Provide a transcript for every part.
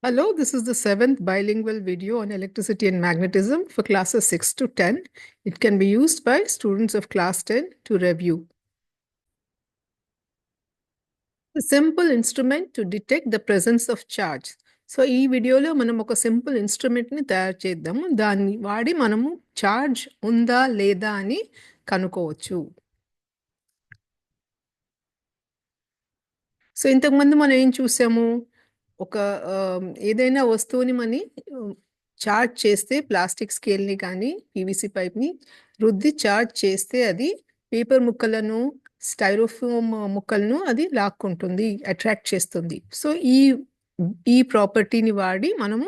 Hello, this is the 7th bilingual video on electricity and magnetism for classes 6 to 10. It can be used by students of class 10 to review. A simple instrument to detect the presence of charge. So ఈ వీడియోలో మనం ఒక simple ఇన్స్ట్రుమెంట్ని తయారు చేద్దాము. దాన్ని వాడి మనము charge ఉందా లేదా అని కనుక్కోవచ్చు. సో ఇంతకుముందు మనం ఏం చూసాము, ఒక ఏదైనా వస్తువుని మని చార్జ్ చేస్తే ప్లాస్టిక్ స్కేల్ని కానీ పీవీసీ పైప్ని రుద్ది చార్జ్ చేస్తే అది పేపర్ ముక్కలను స్టైరోఫోమ్ ముక్కలను అది లాక్కుంటుంది, అట్రాక్ట్ చేస్తుంది. సో ఈ ప్రాపర్టీని వాడి మనము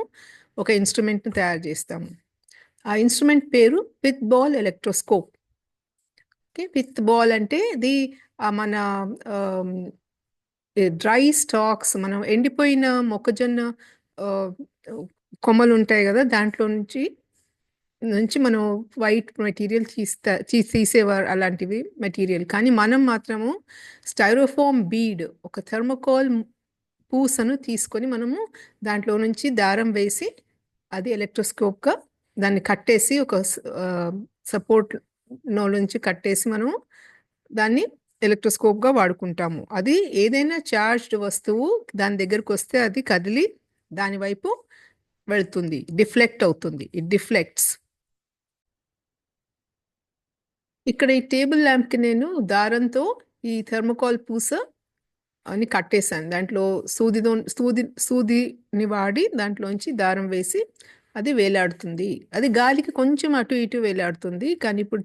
ఒక ఇన్స్ట్రుమెంట్ని తయారు చేస్తాము. ఆ ఇన్స్ట్రుమెంట్ పేరు pith ball electroscope. Okay, pith ball అంటే ఇది మన డ్రై స్టాక్స్, మనం ఎండిపోయిన మొక్కజొన్న కొమ్మలు ఉంటాయి కదా, దాంట్లో నుంచి మనం వైట్ మెటీరియల్ తీసేవారు, అలాంటివి మెటీరియల్. కానీ మనం మాత్రము స్టైరోఫోమ్ బీడ్, ఒక థర్మోకోల్ పూసను తీసుకొని మనము దాంట్లో నుంచి దారం వేసి అది ఎలక్ట్రోస్కోప్గా దాన్ని కట్టేసి ఒక సపోర్ట్ నుంచి కట్టేసి మనము దాన్ని ఎలక్ట్రోస్కోప్గా వాడుకుంటాము. అది ఏదైనా చార్జ్డ్ వస్తువు దాని దగ్గరకు వస్తే అది కదిలి దాని వైపు వెళ్తుంది, డిఫ్లెక్ట్ అవుతుంది. It deflects. ఇక్కడ ఈ టేబుల్ ల్యాంప్కి నేను దారంతో ఈ థర్మోకాల్ పూస అని కట్టేశాను. దాంట్లో సూదిని వాడి దాంట్లోంచి దారం వేసి అది వేలాడుతుంది. అది గాలికి కొంచెం అటు ఇటు వేలాడుతుంది. కానీ ఇప్పుడు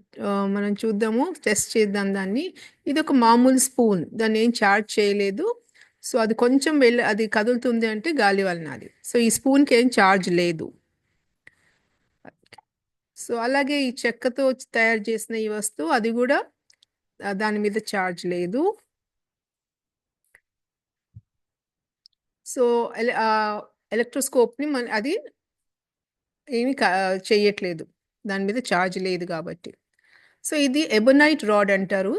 మనం చూద్దాము, టెస్ట్ చేద్దాం దాన్ని. ఇది ఒక మామూలు స్పూన్, దాన్ని ఏం చార్జ్ చేయలేదు. సో అది కొంచెం అది కదులుతుంది అంటే గాలి వలన అది. సో ఈ స్పూన్కి ఏం చార్జ్ లేదు. సో అలాగే ఈ చెక్కతో తయారు చేసిన ఈ వస్తువు, అది కూడా దాని మీద చార్జ్ లేదు. సో ఎలక్ట్రోస్కోప్ని అది ఏమి చెయ్యట్లేదు, దాని మీద ఛార్జ్ లేదు కాబట్టి. సో ఇది ఎబోనైట్ రాడ్ అంటారు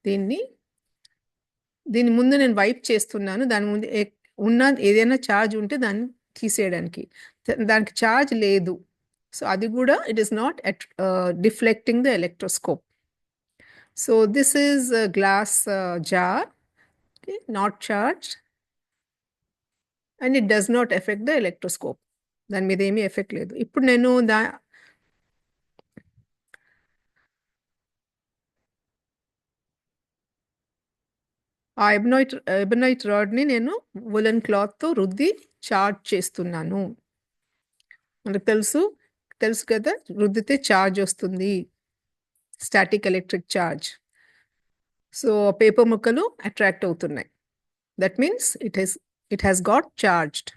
దీని ముందు నేను వైప్ చేస్తున్నాను. దాని ముందు ఉన్న ఏదైనా ఛార్జ్ ఉంటే దాన్ని తీసేయడానికి. దానికి ఛార్జ్ లేదు. సో అది కూడా it is not deflecting the electroscope. So this is glass jar, not charged, and it does not effect the electroscope. దాని మీద ఏమీ ఎఫెక్ట్ లేదు. ఇప్పుడు నేను ఆ ఎబనైట్ రాడ్ని నేను వులెన్ క్లాత్తో రుద్ది చార్జ్ చేస్తున్నాను. మనకు తెలుసు కదా, రుద్దితే చార్జ్ వస్తుంది, static electric charge. So paper ముక్కలు అట్రాక్ట్ అవుతున్నాయి. That means it has got charged.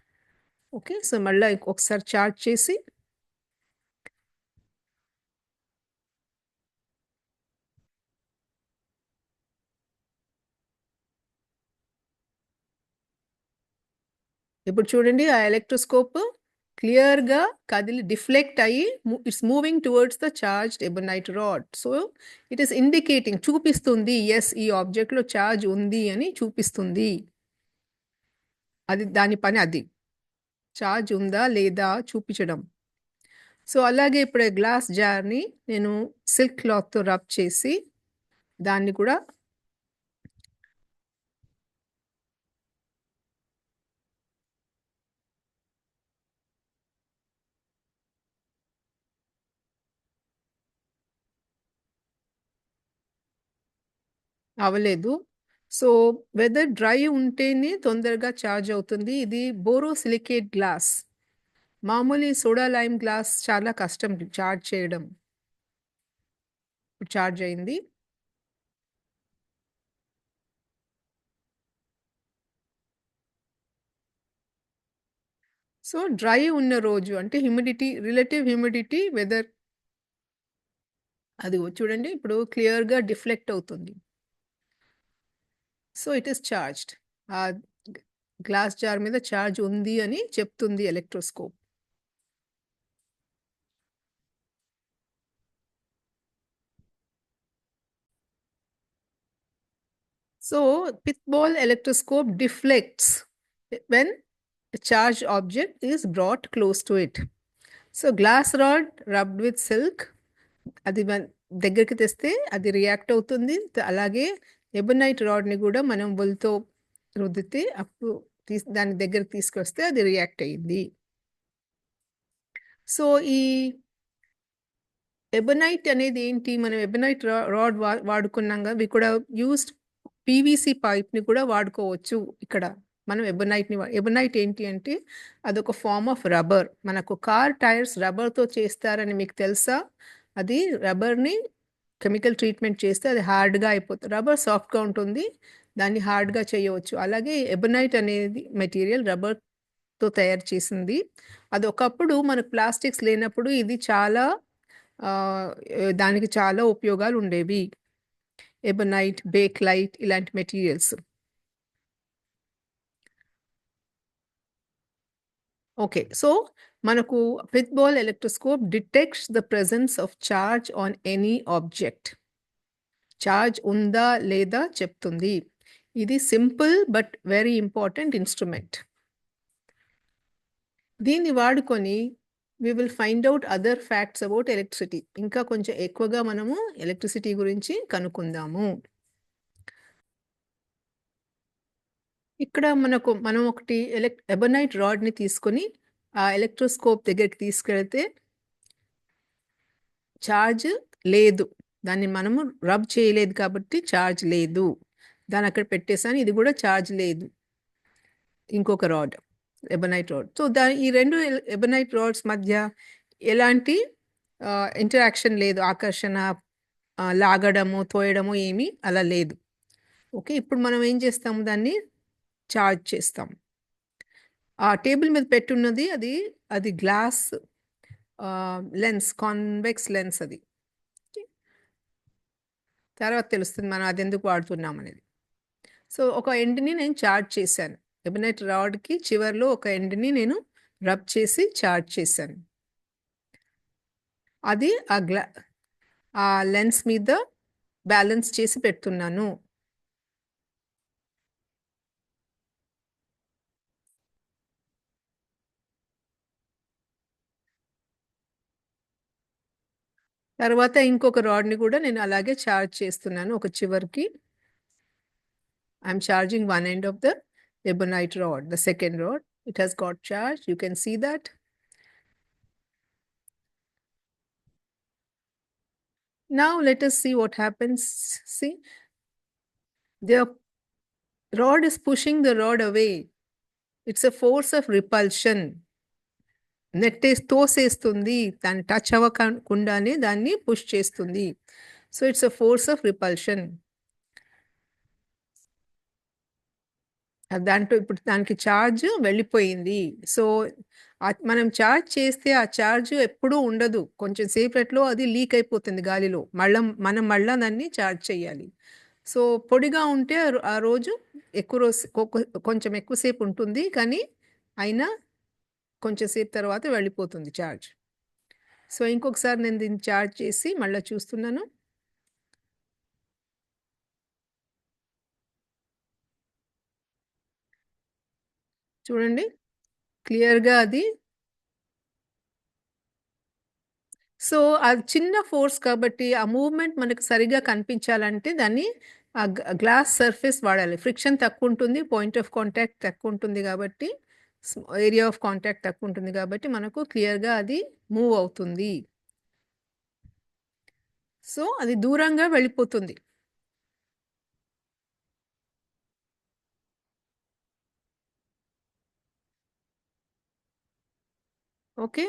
Okay, so మళ్ళీ ఒకసారి చార్జ్ చేసి ఇప్పుడు చూడండి, ఆ ఎలక్ట్రోస్కోప్ క్లియర్గా కదిలి డిఫ్లెక్ట్ అయ్యి it's moving towards the charged ebonite rod. So it is indicating, చూపిస్తుంది, ఎస్ ఈ ఆబ్జెక్ట్లో చార్జ్ ఉంది అని చూపిస్తుంది. అది దాని పని, అది చార్జ్ ఉందా లేదా చూపించడం. సో అలాగే ఇప్పుడు గ్లాస్ జార్ని నేను సిల్క్ క్లాత్తో రబ్ చేసి దాన్ని కూడా అవ్వలేదు. సో వెదర్ డ్రై ఉంటేనే తొందరగా చార్జ్ అవుతుంది. ఇది బోరోసిలికేట్ గ్లాస్. మామూలు సోడా లైమ్ గ్లాస్ చాలా కష్టం చార్జ్ చేయడం. చార్జ్ అయింది. సో డ్రై ఉన్న రోజు అంటే హ్యూమిడిటీ, రిలేటివ్ హ్యూమిడిటీ, వెదర్ అది చూడండి ఇప్పుడు క్లియర్గా డిఫ్లెక్ట్ అవుతుంది. So it is charged. ఆ గ్లాస్ జార్ మీద చార్జ్ ఉంది అని చెప్తుంది electroscope. So pith ball electroscope deflects when charged object is brought close to it. So glass rod rubbed with silk, అది దగ్గరికి తెస్తే అది రియాక్ట్ అవుతుంది. అలాగే ఎబనైట్ రాడ్ని కూడా మనం బుల్తో రుద్దితే అప్పుడు దాని దగ్గరికి తీసుకొస్తే అది రియాక్ట్ అయ్యింది. సో ఈ ఎబనైట్ అనేది ఏంటి? మనం ఎబనైట్ రాడ్ వాడుకున్నాం కదా, వి కూడా యూస్డ్ పీవీసీ పైప్ని కూడా వాడుకోవచ్చు. ఇక్కడ మనం ఎబనైట్ ఏంటి అంటే అదొక ఫార్మ్ ఆఫ్ రబ్బర్. మనకు కార్ టైర్స్ రబ్బర్తో చేస్తారని మీకు తెలుసా? అది రబ్బర్ని కెమికల్ ట్రీట్మెంట్ చేస్తే అది హార్డ్గా అయిపోతుంది. రబ్బర్ సాఫ్ట్గా ఉంటుంది, దాన్ని హార్డ్గా చేయవచ్చు. అలాగే ఎబనైట్ అనేది మెటీరియల్ రబ్బర్తో తయారు చేసింది. అది ఒకప్పుడు మనకు ప్లాస్టిక్స్ లేనప్పుడు ఇది చాలా దానికి చాలా ఉపయోగాలు ఉండేవి. ఎబనైట్, బేక్లైట్ ఇలాంటి మెటీరియల్స్. ఓకే, సో మనకు pith ball electroscope detects the presence of charge on any object. Charge ఉందా లేదా చెప్తుంది. ఇది simple but very important instrument. దీన్ని వాడుకొని we will find out other facts about electricity. ఇంకా కొంచెం ఎక్కువగా మనము ఎలక్ట్రిసిటీ గురించి కనుక్కుందాము. ఇక్కడ మనం ఒకటి ఎబనైట్ రాడ్ని తీసుకొని ఆ ఎలక్ట్రోస్కోప్ దగ్గరికి తీసుకెళ్తే ఛార్జ్ లేదు, దాన్ని మనము రబ్ చేయలేదు కాబట్టి ఛార్జ్ లేదు. దాన్ని అక్కడ పెట్టేసాను, ఇది కూడా ఛార్జ్ లేదు. ఇంకొక రాడ్ ఎబనైట్ రాడ్. సో ఈ రెండు ఎబనైట్ రాడ్స్ మధ్య ఎలాంటి ఇంటరాక్షన్ లేదు, ఆకర్షణ, లాగడము, తోయడము ఏమీ అలా లేదు. ఓకే, ఇప్పుడు మనం ఏం చేస్తాము, దాన్ని ఛార్జ్ చేస్తాం. ఆ టేబుల్ మీద పెట్టున్నది అది గ్లాస్ లెన్స్, కాన్వెక్స్ లెన్స్. అది తర్వాత తెలుస్తుంది మనం అది ఎందుకు వాడుతున్నాం అనేది. సో ఒక ఎండ్ని నేను ఛార్జ్ చేశాను. ఎబనైట్ రాడ్కి చివర్లో ఒక ఎండ్ని నేను రబ్ చేసి ఛార్జ్ చేశాను. అది ఆ లెన్స్ మీద బ్యాలెన్స్ చేసి పెడుతున్నాను. తర్వాత ఇంకొక రాడ్ని కూడా నేను అలాగే ఛార్జ్ చేస్తున్నాను ఒక చివర్కి. I'm charging one end of the ebonite rod, the second rod. It has got charged. You can see that. Now let us see what happens. See, the rod is pushing the rod away. It's a force of repulsion. తోసేస్తుంది, దాన్ని touch అవ్వకుండానే దాన్ని push చేస్తుంది. So it's a force of repulsion. దాంట్లో ఇప్పుడు దానికి charge వెళ్ళిపోయింది. So మనం charge చేస్తే ఆ ఛార్జ్ ఎప్పుడూ ఉండదు, కొంచెం సేపట్లో అది లీక్ అయిపోతుంది గాలిలో. మనం మళ్ళా దాన్ని ఛార్జ్ చేయాలి. సో పొడిగా ఉంటే ఆ రోజు కొంచెం ఎక్కువసేపు ఉంటుంది, కానీ అయినా కొంచెం సేపు తర్వాత వెళ్ళిపోతుంది ఛార్జ్. సో ఇంకొకసారి నేను దీన్ని ఛార్జ్ చేసి మళ్ళీ చూస్తున్నాను. చూడండి క్లియర్గా అది. సో అది చిన్న ఫోర్స్ కాబట్టి ఆ మూవ్మెంట్ మనకు సరిగా కనిపించాలంటే దాన్ని ఆ గ్లాస్ సర్ఫేస్ వాడాలి. ఫ్రిక్షన్ తక్కువ ఉంటుంది, పాయింట్ ఆఫ్ కాంటాక్ట్ తక్కువ ఉంటుంది కాబట్టి, ఏరియా ఆఫ్ కాంటాక్ట్ తక్కువ ఉంటుంది కాబట్టి మనకు క్లియర్గా అది మూవ్ అవుతుంది. సో అది దూరంగా వెళ్ళిపోతుంది. ఓకే,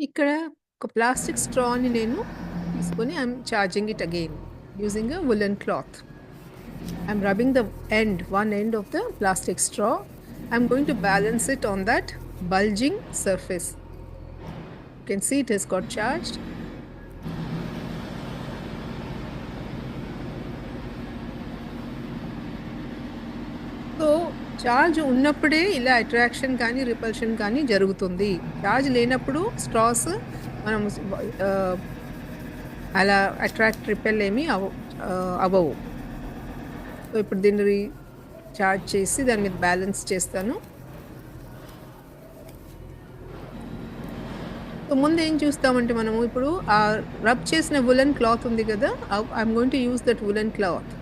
ఇక్కడ ఒక ప్లాస్టిక్ స్ట్రాని నేను తీసుకొని I'm charging it again using a woolen cloth. I'm rubbing the one end of the plastic straw. I'm going to balance it on that bulging surface. You can see it has got charged. So charge ఉన్నప్పుడే ఇలా attraction కానీ repulsion కానీ జరుగుతుంది. Charge లేనప్పుడు straws మనం అలా attract repel ఏమి అవ్వవు. సో ఇప్పుడు దీన్ని చార్జ్ చేసి దాని మీద బ్యాలెన్స్ చేస్తాను. సో ముందు ఏం చూస్తామంటే మనము ఇప్పుడు ఆ రబ్ చేసిన వులెన్ క్లాత్ ఉంది కదా, I'm going to use that woollen cloth.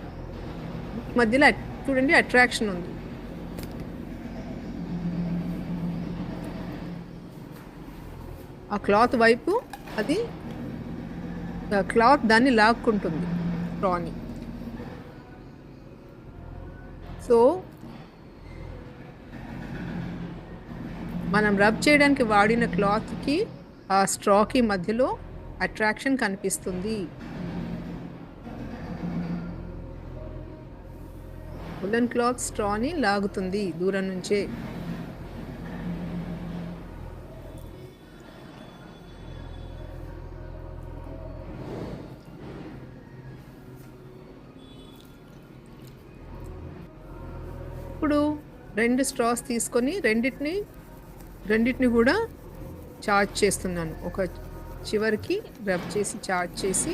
మధ్యలో చూడండి అట్రాక్షన్ ఉంది. ఆ క్లాత్ వైపు అది క్లాత్ దాన్ని లాక్కుంటుంది స్ట్రాని. సో మనం రబ్ చేయడానికి వాడిన క్లాత్కి ఆ స్ట్రాకి మధ్యలో అట్రాక్షన్ కనిపిస్తుంది. వులెన్ క్లాత్ స్ట్రాని లాగుతుంది దూరం నుంచే. ఇప్పుడు 2 స్ట్రాస్ తీసుకొని రెండిటిని కూడా చార్జ్ చేస్తున్నాను. ఒక చివరికి రబ్ చేసి చార్జ్ చేసి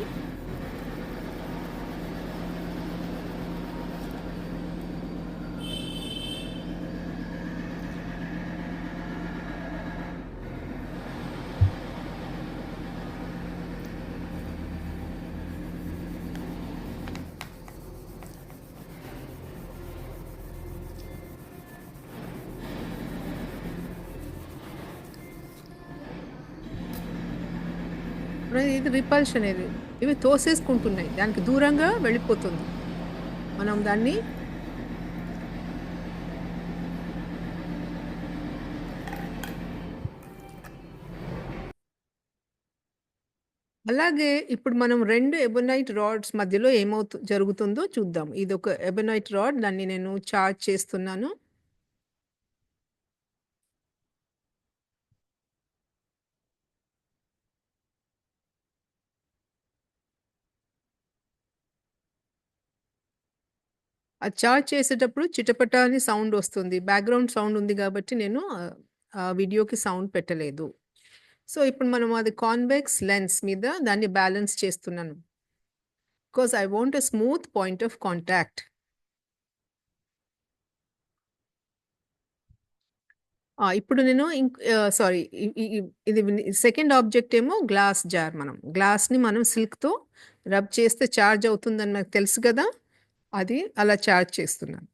ఇది రిపల్షన్. ఇవి తోసేసుకుంటున్నాయి, దానికి దూరంగా వెళ్ళిపోతుంది. మనం దాన్ని అలాగే ఇప్పుడు మనం 2 ఎబోనైట్ రాడ్స్ మధ్యలో జరుగుతుందో చూద్దాం. ఇది ఒక ఎబోనైట్ రాడ్, దాన్ని నేను చార్జ్ చేస్తున్నాను. అది చార్జ్ చేసేటప్పుడు చిటపట అని సౌండ్ వస్తుంది. బ్యాక్‌గ్రౌండ్ సౌండ్ ఉంది కాబట్టి నేను ఆ వీడియోకి సౌండ్ పెట్టలేదు. సో ఇప్పుడు మనం అది కాన్వెక్స్ లెన్స్ మీద దాన్ని బ్యాలెన్స్ చేస్తున్నాను. Because I want a smooth point of contact. ఇప్పుడు నేను సారీ, ఇది సెకండ్ ఆబ్జెక్ట్ ఏమో గ్లాస్ జార్. గ్లాస్‌ని మనం సిల్క్‌తో రబ్ చేస్తే చార్జ్ అవుతుందని నాకు తెలుసు కదా! అది అలా చార్జ్ చేస్తున్నాను.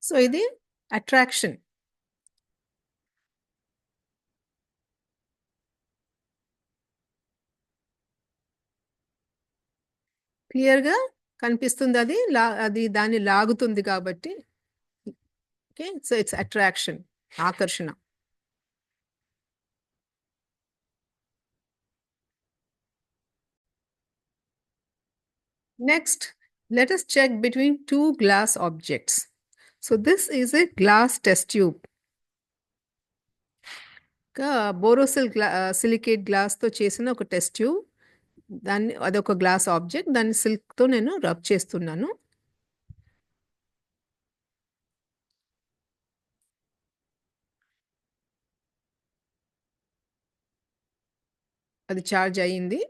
సో ఇది అట్రాక్షన్. క్లియర్‌గా కనిపిస్తుంది. అది దాన్ని లాగుతుంది కాబట్టి. ఓకే. సో ఇట్స్ అట్రాక్షన్, ఆకర్షణ. Next, let us check between two glass objects. So this is a glass test tube. Silicate గ్లాస్‌తో చేసిన ఒక టెస్ట్ ట్యూబ్. అదొక గ్లాస్ ఆబ్జెక్ట్. దాన్ని సిల్క్‌తో నేను రబ్ చేస్తున్నాను. అది చార్జ్ అయింది.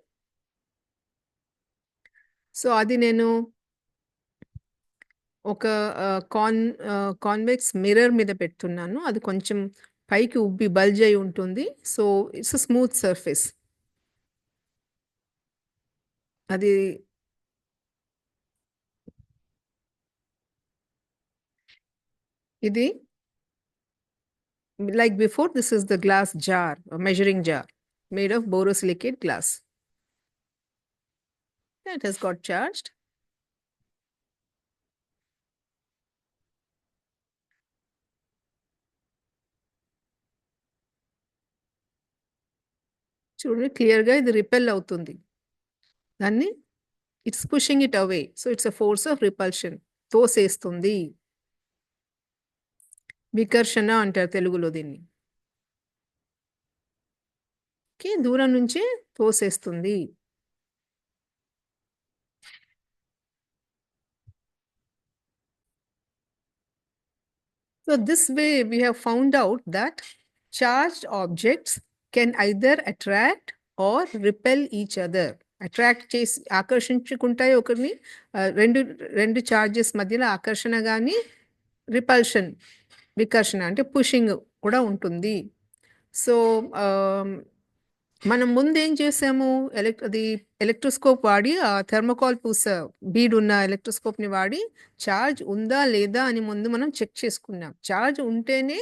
సో అది నేను ఒక కాన్వెక్స్ మిర్రర్ మీద పెడుతున్నాను. అది కొంచెం పైకి ఉబ్బి బల్జ్ అయి ఉంటుంది. So it's a smooth surface. అది ఇది like before, this is the glass jar, a measuring jar made of borosilicate glass. It has got charged. చూడండి క్లియర్గా ఇది రిపెల్ అవుతుంది, దాన్ని it's pushing it away. So it's a force of repulsion, తోసేస్తుంది. వికర్షణ అంటారు తెలుగులో దీన్ని. ఓకే, దూరం నుంచి తోసేస్తుంది. So this way we have found out that charged objects can either attract or repel each other. Attract చేసి ఆకర్షించుకుంటాయి ఒకరిని, రెండు రెండు చార్జెస్ మధ్యలో ఆకర్షణ కానీ రిపల్షన్ వికర్షణ అంటే పుషింగ్ కూడా ఉంటుంది. సో మనం ముందు ఏం చేసాము, అది ఎలక్ట్రోస్కోప్ వాడి ఆ థర్మోకాల్ బీడ్ ఉన్న ఎలక్ట్రోస్కోప్ని వాడి చార్జ్ ఉందా లేదా అని ముందు మనం చెక్ చేసుకున్నాం. చార్జ్ ఉంటేనే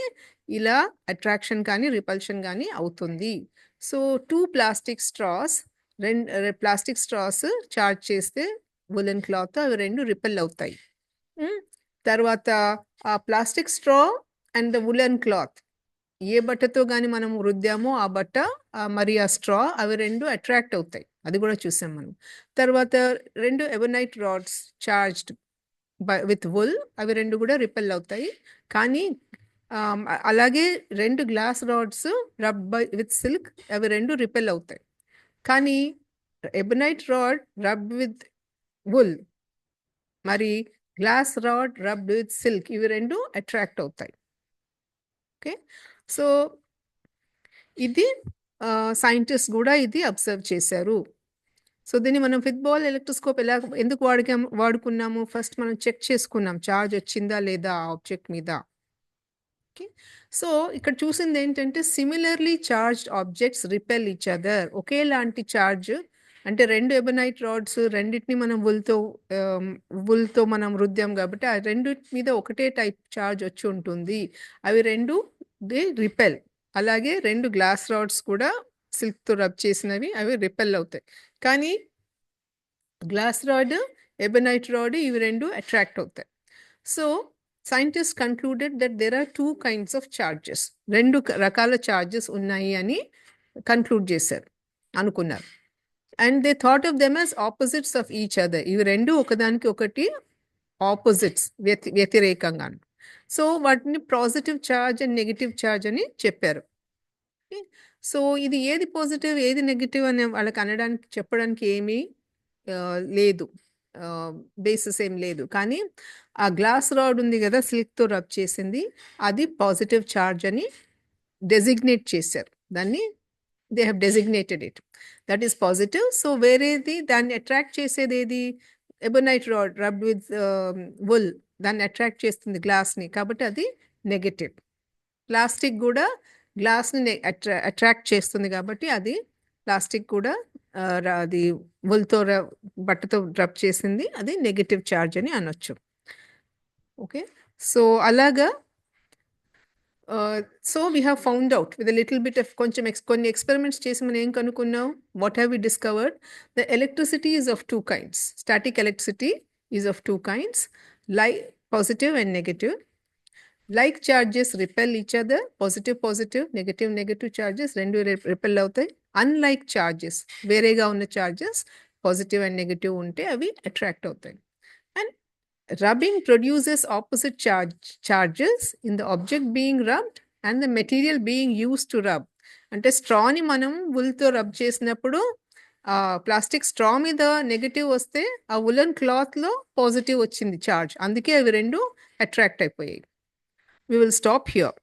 ఇలా అట్రాక్షన్ కానీ రిపల్షన్ కానీ అవుతుంది. So 2 plastic straws, plastic straws charge చేస్తే వులెన్ క్లాత్ అవి రెండు రిపెల్ అవుతాయి. తర్వాత ఆ plastic straw and the woollen cloth ఏ బట్టతో కానీ మనం రుద్దామో ఆ బట్ట మరి ఆ స్ట్రా అవి రెండు అట్రాక్ట్ అవుతాయి, అది కూడా చూసాం మనం. తర్వాత 2 ebonite rods charged with wool అవి రెండు కూడా రిపెల్ అవుతాయి. కానీ అలాగే 2 glass rods rub with silk అవి రెండు రిపెల్ అవుతాయి. కానీ ebonite rod rub with wool మరి glass rod rub with silk ఇవి రెండు అట్రాక్ట్ అవుతాయి. ఓకే, సో ఇది సైంటిస్ట్ కూడా ఇది అబ్జర్వ్ చేశారు. సో దీన్ని మనం ఫిత్బాల్ ఎలక్ట్రోస్కోప్ ఎందుకు వాడుకున్నాము, ఫస్ట్ మనం చెక్ చేసుకున్నాం చార్జ్ వచ్చిందా లేదా ఆబ్జెక్ట్ మీద. ఓకే, సో ఇక్కడ చూసింది ఏంటంటే similarly charged objects repel each other. ఒకేలాంటి చార్జ్ అంటే 2 ఎబనైట్ రాడ్స్ రెండింటిని మనం వుల్తో మనం రుద్దాం కాబట్టి ఆ రెండింటి మీద ఒకటే టైప్ చార్జ్ వచ్చి ఉంటుంది, అవి రెండు దే రిపెల్. అలాగే 2 గ్లాస్ రాడ్స్ కూడా సిల్క్తో రబ్ చేసినవి అవి రిపెల్ అవుతాయి. కానీ గ్లాస్ రాడ్ ఎబనైట్ రాడ్ ఇవి రెండు అట్రాక్ట్ అవుతాయి. So scientist concluded that there are 2 kinds of charges, 2 రకాల చార్జెస్ ఉన్నాయి అని కన్క్లూడ్ చేశారు, అనుకున్నారు. And they thought of them as opposites of each other. ఇవి రెండు ఒకదానికి ఒకటి ఆపోజిట్స్, వ్యతిరేకంగా. సో వాటిని positive charge and negative charge అని చెప్పారు. సో ఇది ఏది పాజిటివ్ ఏది నెగిటివ్ అని వాళ్ళకి చెప్పడానికి ఏమీ లేదు, బేసిస్ ఏం లేదు. కానీ ఆ గ్లాస్ రాడ్ ఉంది కదా సిల్క్తో రబ్ చేసింది, అది పాజిటివ్ ఛార్జ్ అని డెసిగ్నేట్ చేశారు. దాన్ని they have designated it, that is positive. So వేరేది దాన్ని అట్రాక్ట్ చేసేది ఏది, ebonite rod rub with wool దాన్ని అట్రాక్ట్ చేస్తుంది గ్లాస్ని, కాబట్టి అది నెగటివ్. ప్లాస్టిక్ కూడా గ్లాస్ని అట్రాక్ట్ చేస్తుంది కాబట్టి అది ప్లాస్టిక్ కూడా అది వుల్తో బట్టతో రబ్ చేసింది, అది నెగటివ్ ఛార్జ్ అని అనొచ్చు. ఓకే, సో అలాగా so we have found out with little bit of కొన్ని ఎక్స్పెరిమెంట్స్ చేసి మనం ఏం కనుక్కున్నాం, what have we discovered, the electricity is of 2 kinds. Static electricity is of 2 kinds, like positive and negative. Like charges repel each other, positive negative charges రెండు రిపెల్ అవుతాయి. Unlike charges, వేరేగా ఉన్న చార్జెస్ పాజిటివ్ అండ్ నెగటివ్ ఉంటే అవి attract అవుతాయి. And rubbing produces opposite charges in the object being rubbed and the material being used to rub. అంటే స్ట్రాని మనం వుల్తో రబ్ చేసినప్పుడు ప్లాస్టిక్ స్ట్రా మీద నెగటివ్ వస్తే ఆ వులన్ క్లాత్లో పాజిటివ్ వచ్చింది చార్జ్, అందుకే అవి రెండు అట్రాక్ట్ అయిపోయాయి. We will stop here.